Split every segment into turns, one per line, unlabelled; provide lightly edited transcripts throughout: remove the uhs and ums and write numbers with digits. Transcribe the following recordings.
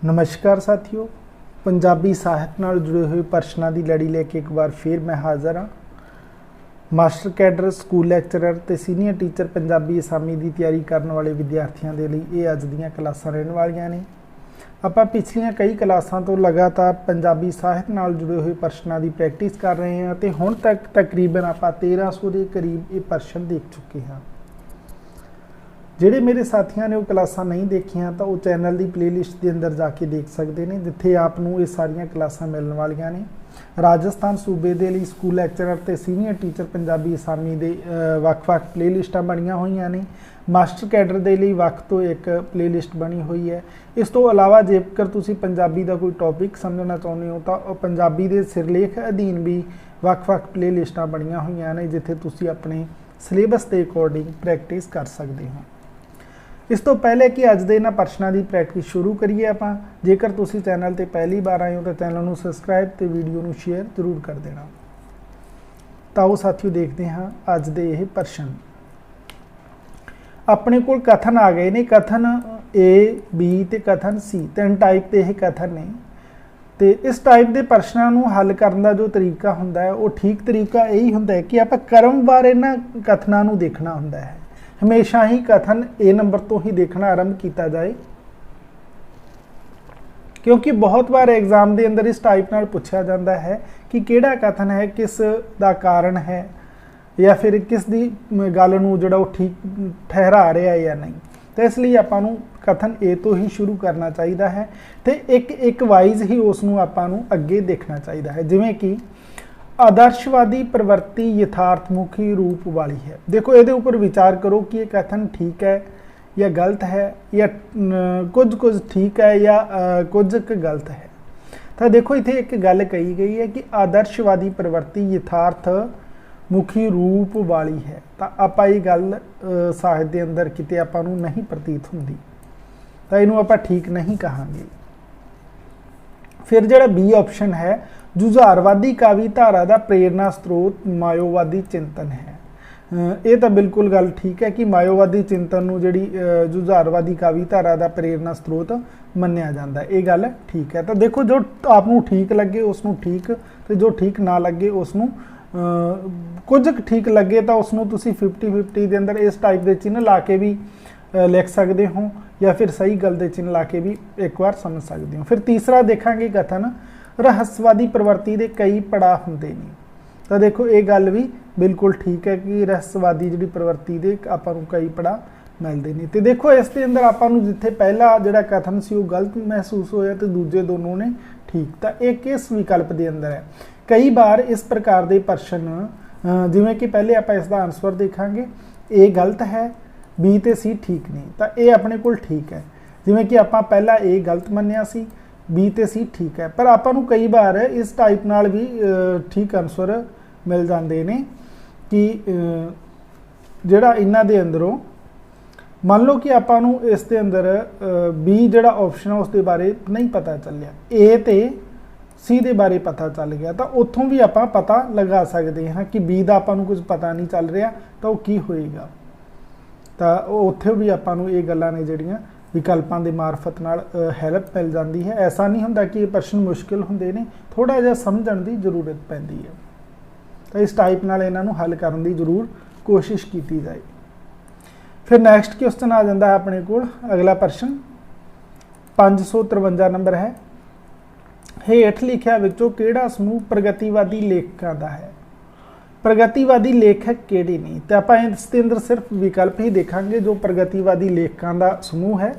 नमस्कार साथियों, पंजाबी साहित्य नाल जुड़े हुए प्रश्नों की लड़ी लेके एक बार फिर मैं हाज़र हाँ। मास्टर कैडर, स्कूल लैक्चरर ते सीनियर टीचर पंजाबी असामी की तैयारी करने वाले विद्यार्थियों के लिए ये अज दीयां क्लासां रहने वालियां ने। आपां पिछलियां कई क्लासां तो लगातार पंजाबी साहित्य नाल जुड़े हुए प्रश्नों की प्रैक्टिस कर रहे हैं ते हुण तक तकरीबन आपां 1300 के करीब ये प्रश्न देख चुके हैं। ਜਿਹੜੇ मेरे साथियों ने वो क्लासां नहीं देखिया तो वो चैनल की प्लेलिस्ट के अंदर जाके देख सकते हैं, जिथे आपनू ये सारिया क्लासां मिलने वालियां ने। राजस्थान सूबे के लिए स्कूल लैक्चरर ते सीनियर टीचर पंजाबी असामी दे ਵੱਖ-ਵੱਖ प्लेलिस्टां बनिया हुई ने। मास्टर कैडर के लिए ਵੱਖ तो एक प्लेलिस्ट बनी हुई है। इस तो अलावा जेकर तुसी पंजाबी का कोई टॉपिक समझना चाहते हो तो पंजाबी के सिरलेख अधीन भी ਵੱਖ-ਵੱਖ प्लेलिस्टां बनिया हुई ने, जिथे तुसी अपने सिलेबस के अकॉर्डिंग प्रैक्टिस कर सकते हो। इस तो पहले कि अज के इन्हां प्रश्नों की प्रैक्टिस शुरू करिए आपां, जेकर तुसी चैनल ते पहली बार आए हो तो चैनल को सबसक्राइब तो वीडियो को शेयर जरूर कर देना। तो आओ साथियों देखते हैं अज के यह प्रश्न। अपने कोल कथन आ गए ने, कथन ए, बी ते कथन सी, 3 टाइप के यह कथन ने। तो इस टाइप के प्रश्नों को हल करने का जो तरीका होंदा है वो ठीक तरीका यही होंदा है कि आप क्रमवार इन्हां कथनों को देखना होंदा है। हमेशा ही कथन ए नंबर तो ही देखना आरंभ किया जाए, क्योंकि बहुत बार एग्जाम के अंदर इस टाइप नाल पूछा जाता है कि केड़ा कथन है, किस दा कारण है, या फिर किस दी गल नूं जिहड़ा वो ठीक ठहरा रहा है या नहीं। तो इसलिए आपां नूं कथन ए तो ही शुरू करना चाहिए है, तो एक वाइज ही उसनूं आपां नूं अगे देखना चाहिए है। जिवें कि आदर्शवादी प्रवृत्ति यथार्थमुखी रूप वाली है। देखो ये ऊपर विचार करो कि ये कथन ठीक है या गलत है, या कुछ ठीक है या कुछ गलत है। तो देखो इत्थे एक गल कही गई है कि आदर्शवादी प्रवृत्ति यथार्थ मुखी रूप वाली है। तो आपां ये गल साहित्य के अंदर किते आपां नूं नहीं प्रतीत हुंदी, तो इहनूं आपां ठीक नहीं कहांगे। फिर जिहड़ा बी ऑप्शन है, जुझारवादी कावी धारा का प्रेरणा स्त्रोत मायोवादी चिंतन है। ये तो बिल्कुल गल ठीक है कि मायोवादी चिंतन नूं जिहड़ी जुझारवादी कावी धारा का प्रेरणा स्त्रोत मन्निया जाता है, ये गल ठीक है। तो देखो जो आपनूं ठीक लगे उसनूं ठीक, तो जो ठीक ना लगे उसनूं कुछ ठीक लगे तो उसनूं तुसीं 50-50 के अंदर इस टाइप के चिन्ह ला के भी लिख सकते हो, या फिर सही गल के चिन्ह ला के भी एक बार समझ सकते हो। फिर तीसरा देखांगे कथन रहस्यवादी प्रवृत्ति के कई पड़ाव होंगे ने। तो देखो ये गल भी बिल्कुल ठीक है कि रहस्यवादी जी प्रवृत्ति के आपां नूं कई पड़ाव मिलते हैं। तो देखो इसके अंदर आपां नूं जिथे पहला जिहड़ा कथन सी वो गलत महसूस होया तो दूजे दोनों ने ठीक। तो एक इस विकल्प के अंदर है। कई बार इस प्रकार के प्रश्न जिवें कि पहले आपां इसका आंसर देखांगे, ए गलत है, बी ते सी ठीक नहीं, तो ये अपने कोल ठीक है। जिवें कि आपां पहला ए गलत मन्निया सी, बी ते सी ठीक है, पर आपां नूं कई बार इस टाइप नाल भी ठीक आंसर मिल जाते हैं कि जिहड़ा इन्हां दे अंदरों मान लो कि आपां नूं इस दे अंदर बी जिहड़ा ऑप्शन है उसके बारे नहीं पता चलिया, ए ते सी दे बारे पता चल गया, तो उत्थों भी आपां पता लगा सकते हैं कि बी दा आपां नूं कुछ पता नहीं चल रहा तो वो की होएगा। तो उत्थे भी आपां नूं ये गल्लां ने जिहड़ियां विकल्पों के मार्फत नाल हैल्प मिल जाती है। ऐसा नहीं होंदा कि ये प्रश्न मुश्किल होंदे ने, थोड़ा जिहा समझण की जरूरत पैंदी है। तो इस टाइप नाल इन्हां नूं हल करन दी जरूर कोशिश की जाए। फिर नैक्सट क्वेश्चन आ जाता है अपने कोल अगला प्रश्न 553 नंबर है। हेठ लिखिया विचों किहड़ा समूह प्रगतिवादी लेखकों का है। प्रगतिवादी लेखक केड़े नहीं, तो आप इसके अंदर सिर्फ विकल्प ही देखांगे जो प्रगतिवादी लेखकों का समूह है।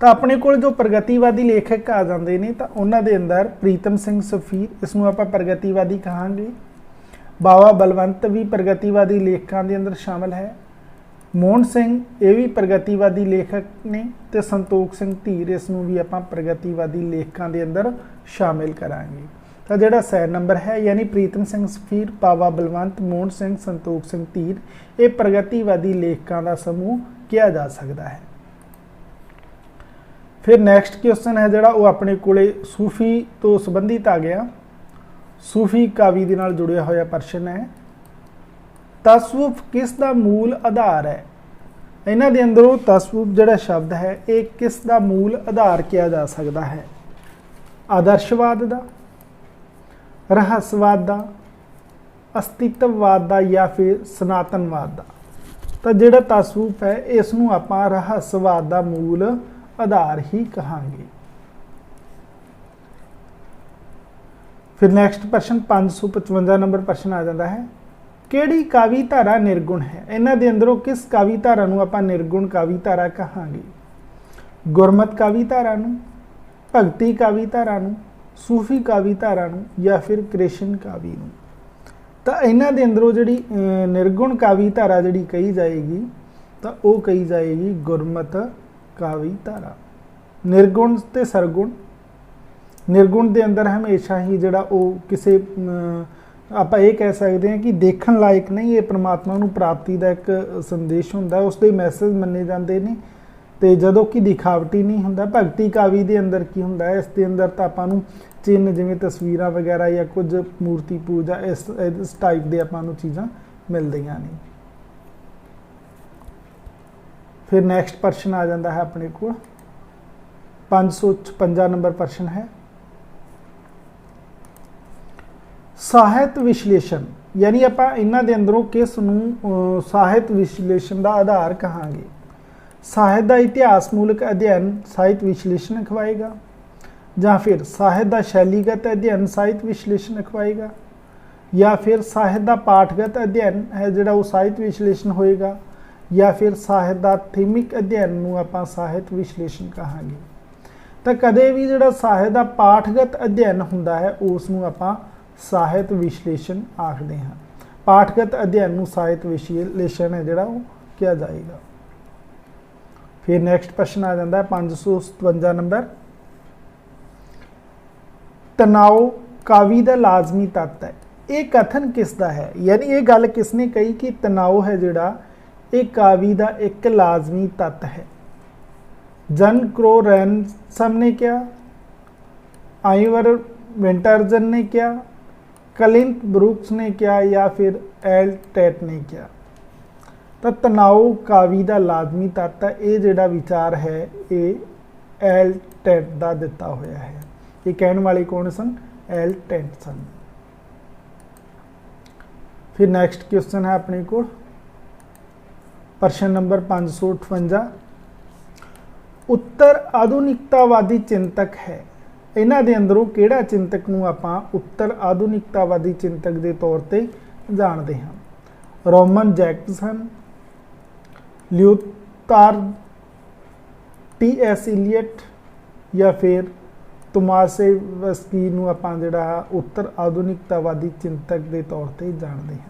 तो अपने को जो प्रगतिवादी लेखक आ जाते हैं तो उन्होंने दे अंदर प्रीतम सिंह सफीर, इसनूं आप प्रगतिवादी कहांगे। बावा बलवंत भी प्रगतिवादी लेखकों के अंदर शामिल है। मोहन सिंह ये भी प्रगतिवादी लेखक ने, तो संतोख सिंह धीर इसनूं भी आप प्रगतिवादी लेखकों के अंदर शामिल करांगे। तो जिहड़ा सै नंबर है यानी प्रीतम सिंह सफीर, बावा बलवंत, मोहन सिंह, संतोख सिंह धीर, ये प्रगतिवादी लेखकों का समूह किया जा सकता है। फिर नैक्सट क्वेश्चन है जिहड़ा वो अपने कोले सूफी तो संबंधित आ गया। सूफी कावी दे नाल जुड़िया होया प्रश्न है। तसव्वुफ किस दा मूल आधार है। इन्हां दे अंदरों तस्वरूप जिहड़ा शब्द है ये किस दा मूल आधार किया जा सकता है? आदर्शवाद दा, रहस्यवाद दा, अस्तित्ववाद दा या फिर सनातनवाद दा। तो जिहड़ा तस्वरूप है इसनूं आपां रहस्यवाद दा मूल आधार ही कहांगे। फिर नैक्सट प्रश्न 555 नंबर प्रश्न आ जाता है, किहड़ी कावी धारा निर्गुण है? इन्हां दे अंदरों किस कावी धारा नूं आपां निर्गुण कावी धारा कहांगे? गुरमत कावी धारा नूं, भगती कावी धारा नूं, सूफी कावी धारा नूं या फिर कृष्ण कावी नूं? तो इन्हां दे अंदरों जिहड़ी निर्गुण कावी धारा जिहड़ी कही जाएगी तो वो कही जाएगी गुरमत कावी धारा। निर्गुण ते सरगुण, निर्गुण दे अंदर हमेशा ही जिहड़ा वो किसी आप ये कह सकते हैं कि देखण लायक नहीं, ये परमात्मा नूं प्राप्ति का एक संदेश हुंदा, उसके मैसेज मन्ने जाते हैं तो जदों कि दिखावटी नहीं हुंदा। भगती कावी दे अंदर की हुंदा है, इसके अंदर तो आपां नूं चिन्ह जिवें तस्वीरां वगैरह या कुछ मूर्ति पूजा इस टाइप दे आपां नूं चीज़ां मिलदियां नहीं। फिर नैक्सट प्रश्न आ जाता है अपने को 556 नंबर प्रश्न है, साहित्य विश्लेषण, यानी आपां इन्हां दे अंदरों किस नूं साहित्य विश्लेषण का आधार कहांगे? साहित्य का इतिहास मूलक अध्ययन साहित्य विश्लेषण अखवाएगा, या फिर साहित्य का शैलीगत अध्ययन साहित्य विश्लेषण अखवाएगा, या फिर साहित्य का पाठगत अध्ययन है जिहड़ा वो साहित्य विश्लेषण होएगा, या फिर साहित्य का थीमिक अध्ययन नूं आपां साहित्य विश्लेषण कहांगे। तो कदे भी जिहड़ा साहित्य का पाठगत अध्ययन हुंदा है उसनूं आपां साहित्य विश्लेषण आखदे हां। पाठगत अध्ययन नूं साहित्य विश्लेषण है जिहड़ा वो किया जाएगा। फिर नैक्सट प्रश्न आ जाता है 557 नंबर, तनाव कावी का लाजमी तत्त है, ये कथन किसका है? यानी ये गल किसने कही कि तनाव है जिहड़ा ये कावी का एक लाजमी तत्त है? जन क्रो रैनसम ने क्या, आइवर विंटरजन ने क्या, कलिंत ब्रुक्स ने क्या या फिर एल टैट ने क्या? तो तनाव कावी का लाजमी तत्त है, ये जिहड़ा विचार है ये एल टैट का दिता होया है। ये कहने वाले कौन सन? एल टैट सन। फिर नैक्सट क्वेश्चन है अपने को प्रश्न नंबर 558, उत्तर आधुनिकतावादी चिंतक है, इन्हां दे अंदरों किहड़ा चिंतक नूं आपां उत्तर आधुनिकतावादी चिंतक के तौर पर जानते हैं? Roman Jakobson, Lyotard, T S. Eliot या फिर तुमासेवस्की नूं आपां जिहड़ा उत्तर आधुनिकतावादी चिंतक के तौर पर जानते हैं।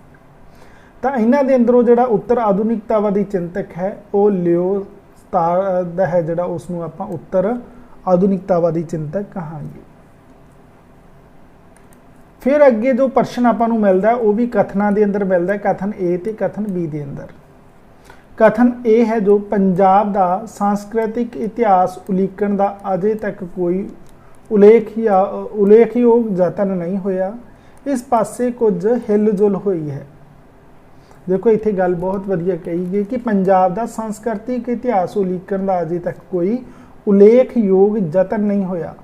तो इन्हां दे अंदरों जिहड़ा उत्तर आधुनिकतावादी चिंतक है वो ल्यूथार्ड है जिहड़ा उसनूं आपां उत्तर आधुनिकतावादी चिंतक कहांगे। फिर अगे जो प्रश्न आपां नूं मिलदा है वो भी कथनां दे अंदर मिलदा है, कथन ए ते कथन बी दे अंदर। कथन ए है जो पंजाब का सांस्कृतिक इतिहास उलीकण का अजे तक कोई उल्लेखयोग यतन नहीं होया, इस पासे कुछ हिल-जुल हुई है। देखो इत्थे गल बहुत वधिया कही गई कि पंजाब का सांस्कृतिक इतिहास उलीकण का अजे तक कोई उल्लेखयोग यतन नहीं होया,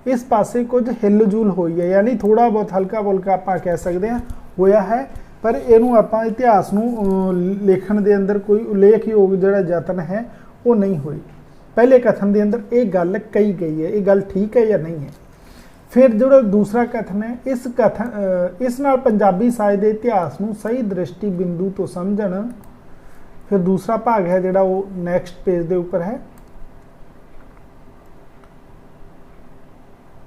इस पासे कुछ हिल-जुल हुई है, यानी थोड़ा बहुत हल्का फुल्का आपां कह सकते हैं होया है, पर इनू आपां इतिहास नूं लिखण दे अंदर कोई उल्लेखयोग जिहड़ा यतन है वो नहीं हुई। पहले कथन के अंदर ये गल कही गई है, ये गल ठीक है या नहीं है। फिर जो दूसरा कथन है, इस नाल पंजाबी साहित्य के इतिहास नूं सही दृष्टि बिंदु तो समझण। फिर दूसरा भाग है जिहड़ा वो नैक्सट पेज के उपर है।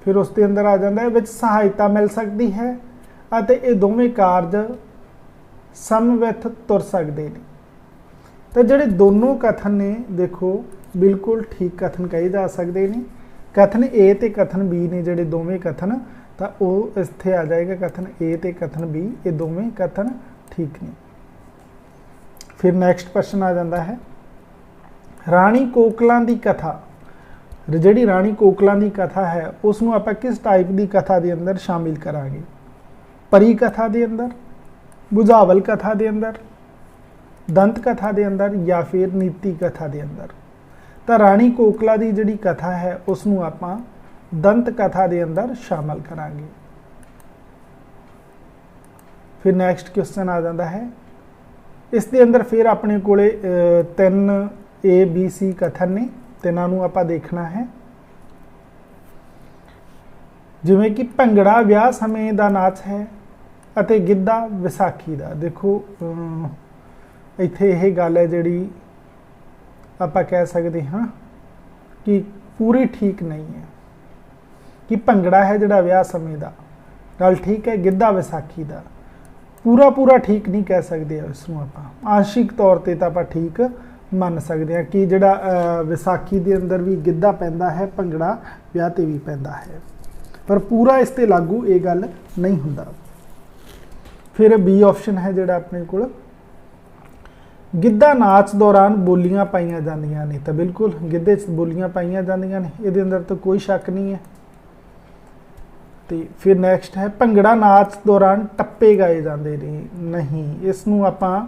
फिर उसके अंदर आ जाता है विच सहायता मिल सकती है अते ये दोवें कारज समवित तुर सकते हैं। तो जिहड़े दोनों कथन ने देखो बिल्कुल ठीक कथन कहे जा सकते हैं। कथन ए ते कथन बी ने जिहड़े दोवें कथन, तो वो इत्थे आ जाएगा कथन ए ते कथन बी, ये दोवें कथन ठीक ने। फिर नैक्सट प्रश्न आ जाता है, राणी कोकलां दी कथा, जिहड़ी राणी कोकलां दी कथा है उसनूं आपां किस टाइप की कथा के अंदर शामिल करांगे? परी कथा के अंदर, बुझावल कथा के अंदर, दंत कथा के अंदर या फिर नीति कथा के अंदर। तो राणी कोकला की जिहड़ी कथा है उसनूं आपां दंत कथा के अंदर शामिल करांगे। फिर नैक्सट क्वेश्चन आ जाता है, इस दे अंदर फिर अपने कोले 3 ABC कथन ने, तिन्हां नूं आपां देखना है। जिवें कि भंगड़ा विआह समय दा नाच है अते गिद्धा विसाखी दा। देखो इत्थे यह गल है जिहड़ी आपां कह सकते हाँ कि पूरी ठीक नहीं है कि भंगड़ा है जिहड़ा विआह समय दा, गल ठीक है। गिद्धा विसाखी दा पूरा ठीक नहीं कह सकते इसनूं आपां, आंशिक तौर ते तां आपां ठीक मन सकते हैं कि जिहड़ा विसाखी दे अंदर भी गिद्धा पैंदा है, भंगड़ा विआह ते भी पैंदा है, पर पूरा इस ते लागू ये गल नहीं हुंदा। फिर बी ऑप्शन है जिहड़ा अपने कोल, गिद्धा नाच दौरान बोलियां पाईयां जांदियां ने। तो बिल्कुल गिद्धे च बोलियां पाईयां जांदियां ने, इहदे अंदर तो कोई शक नहीं है। तो फिर नैक्सट है, भंगड़ा नाच दौरान टप्पे गाए जाते ने। नहीं, इसनूं आपां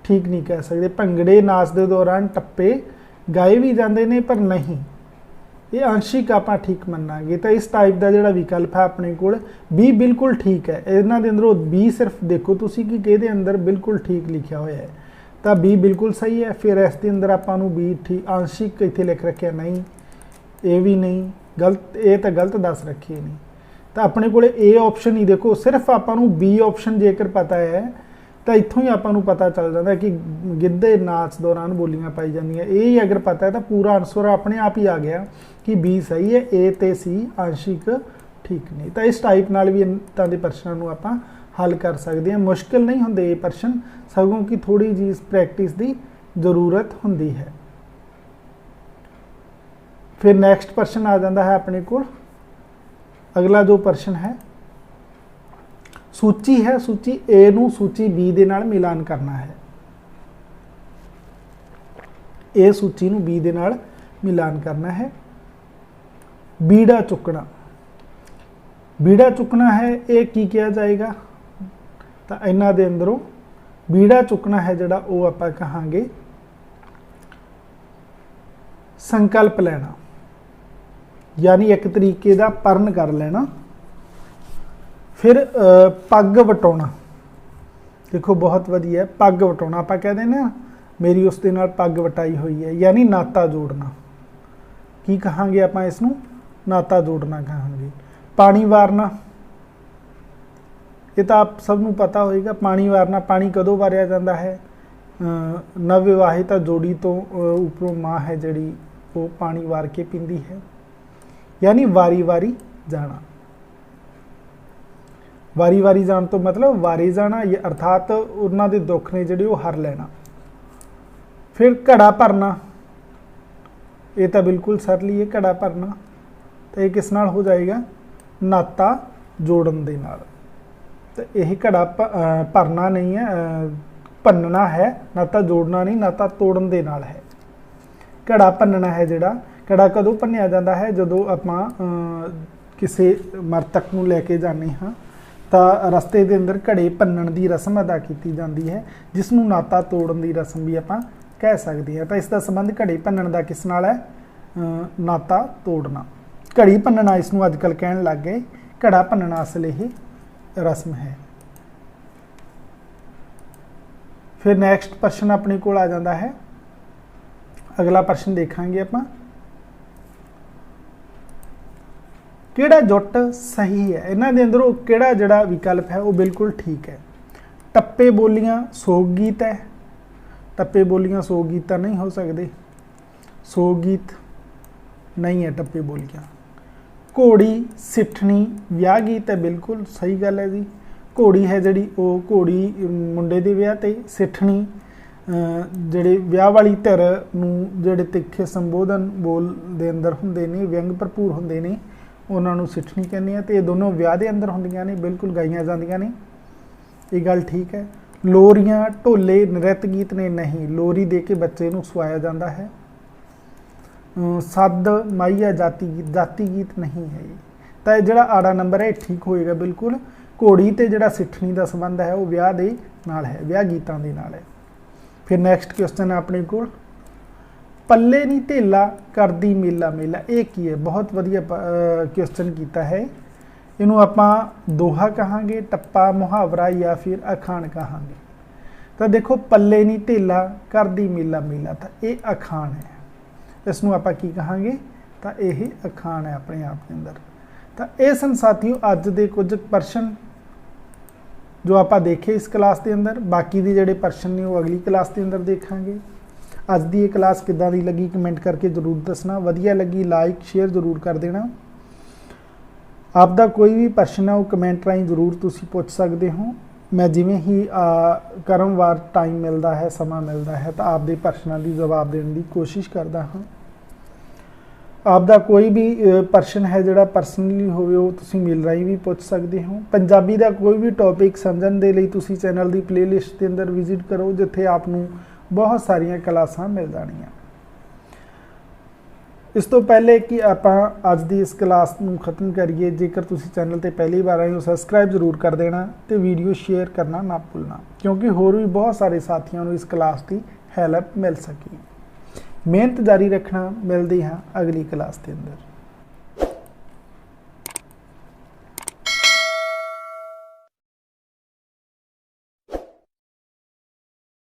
ठीक नहीं कह सकते। भंगड़े नाच के दौरान टप्पे गाए भी जाते हैं पर नहीं, ये आंशिक आपां ठीक मन्नांगे। तो इस टाइप का जिहड़ा विकल्प है अपने कोल बी बिल्कुल ठीक है। इन्हां दे अंदरों बी सिर्फ देखो तुसीं कि किहदे अंदर बिल्कुल ठीक लिखा होया है, तो बी बिल्कुल सही है। फिर इस दे अंदर आपां नूं बी ठीक आंशिक इत्थे लिख रखिया नहीं, ये भी नहीं, गलत, ये तो गलत दस रखी नहीं। तो अपने कोले ए ऑप्शन ही देखो, सिर्फ आपां नूं बी ऑप्शन जेकर पता है तो इत्थों ही आपां नूं पता चल जाता है कि गिद्धे नाच दौरान बोलियां पाई जांदियां। ये ही अगर पता है तो पूरा आंसर अपने आप ही आ गया कि बी सही है, ए ते सी आंशिक ठीक नहीं। तो इस टाइप नाल भी इत्तां दे प्रश्नां नूं आपां हल कर सकते हैं। मुश्किल नहीं होंदे ये प्रश्न, सगों की थोड़ी जी प्रैक्टिस की जरूरत होंदी है। फिर नैक्सट प्रश्न आ जाता है अपने कोल, अगला जो प्रश्न है, सूची है, सूची ए नूं सूची बी दे नाल मिलान करना है। ए सूची नूं बी दे नाल मिलान करना है। बीड़ा चुकना, बीड़ा चुकना है, ये की किया जाएगा? तो इन्हां दे अंदरों बीड़ा चुकना है जिहड़ा वो आपां कहांगे संकल्प लेना, यानी एक तरीके का परण कर लेना। फिर पग वटाउणा, देखो बहुत वधिया, पग वटाउणा आपां कह देने ना मेरी उस दे नाल पग वटाई हुई है, यानी नाता जोड़ना। की कहांगे आपां इसनूं? नाता जोड़ना कहांगे। पानी वारना, ये तो आप सबनों पता होएगा, पानी वारना, पानी कदों वारिया जाता है? नवविवाहिता जोड़ी तो उपरों माँ है जिहड़ी वो पानी वार के पींदी है, यानी वारी वारी जाना। वारी वारी जान तो मतलब वारे जाना, ये अर्थात उन्हां दे दुख ने जिहड़े वो हर लेना। फिर घड़ा भरना, ये तो बिल्कुल सरली है, घड़ा भरना। तो ये किस नाल हो जाएगा? नाता जोड़न दे नाल। तो यही घड़ा भरना नहीं है, भनना है, नाता जोड़ना नहीं, नाता तोड़न दे नाल है। घड़ा भनना है जिहड़ा, घड़ा कदों भन्निया जाता है? जदों आपां किसी मरतक नूं लैके जाने हाँ, तो रस्ते के अंदर घड़े भन्नण की रस्म अदा की जाती है, जिसनूं नाता तोड़न की रस्म भी आपां कह सकते हैं। तो इसका संबंध घड़े भन्नण का किस नाल है? नाता तोड़ना। घड़ी भन्नना इसनूं अजकल कहण लग गए, घड़ा भन्नना असल ये रस्म है। फिर नैक्सट प्रश्न अपने कोल आ जाता है, अगला प्रश्न देखांगे आपां, किहड़ा जुट सही है? इन्हां दे अंदरों किहड़ा जिहड़ा विकल्प है वो बिल्कुल ठीक है। टप्पे बोलियां सोग गीत है, टप्पे बोलियां सोग गीत नहीं हो सकते, सोग गीत नहीं है टप्पे बोलियां। घोड़ी सिठनी विआह गीत है, बिल्कुल सही गल है जी। घोड़ी है जिहड़ी वो घोड़ी मुंडे दे विआह ते, सिठनी जिहड़े विआह वाली धिर नूं जिहड़े तिखे संबोधन बोल दे अंदर हुंदे ने, व्यंग भरपूर हुंदे ने, उन्हां नूं सिठनी कहने आ। ते ये दोनों विआह दे अंदर हुंदियां ने, बिल्कुल गाईआं जांदियां ने, ये गल ठीक है। लोरियां ढोले नृत गीत ने, नहीं, लोरी दे के बच्चे नूं सुआया जाता है। सद माइया जाति गीत, जाति गीत नहीं है। तो जिहड़ा आड़ा नंबर है ठीक होएगा बिल्कुल। घोड़ी ते जिहड़ा सिठनी का संबंध है वो विआह दे नाल है, विआह गीतां दे नाल है। फिर नैक्सट क्वेश्चन है अपने को, पल्ले नहीं ढेला करदी मेला मेला, ये की है? बहुत वधिया क्वेश्चन किया है। इनू आपां दोहा कहांगे, टप्पा, मुहावरा या फिर अखाण कहांगे? तो देखो, पल्ले नहीं ढेला करदी मेला मेला, तो ये अखाण है। इसनू आपां की कहांगे? तो यह अखाण है अपने आप के अंदर। तो ये सन साथियों अज दे कुछ प्रश्न जो आपां देखे इस क्लास के अंदर। बाकी दी जिहड़े प्रश्न ने वो अगली क्लास के अंदर देखांगे। अज दी ये क्लास किद्दां दी लगी कमेंट करके जरूर दसना। वधिया लगी लाइक शेयर जरूर कर देना। आपदा कोई भी प्रश्न है वो कमेंट राहीं जरूर तुसीं पुछ सकते हो। मैं जिवें ही क्रमवार टाइम मिलता है, समा मिलता है, तो आपके प्रश्नों की जवाब देने की कोशिश करता हाँ। आपदा कोई भी प्रश्न है जोड़ा परसनली होवे वो तुसीं मेल राहीं भी पूछ सकते हो। पंजाबी का कोई भी टॉपिक समझण दे लई तुसीं चैनल की प्लेलिस्ट के अंदर विजिट करो, जिथे आपनूं बहुत सारिया क्लासां मिल जाणियां। इस तो पहले कि आपां अज दी इस क्लास नूं खत्म करिए, जेकर तुसीं चैनल ते पहली बार आए हो सबसक्राइब जरूर कर देना ते वीडियो शेयर करना ना भुलना, क्योंकि होर भी बहुत सारे साथियों नूं इस क्लास की हैल्प मिल सके। मेहनत जारी रखना। मिलते हाँ अगली क्लास के अंदर।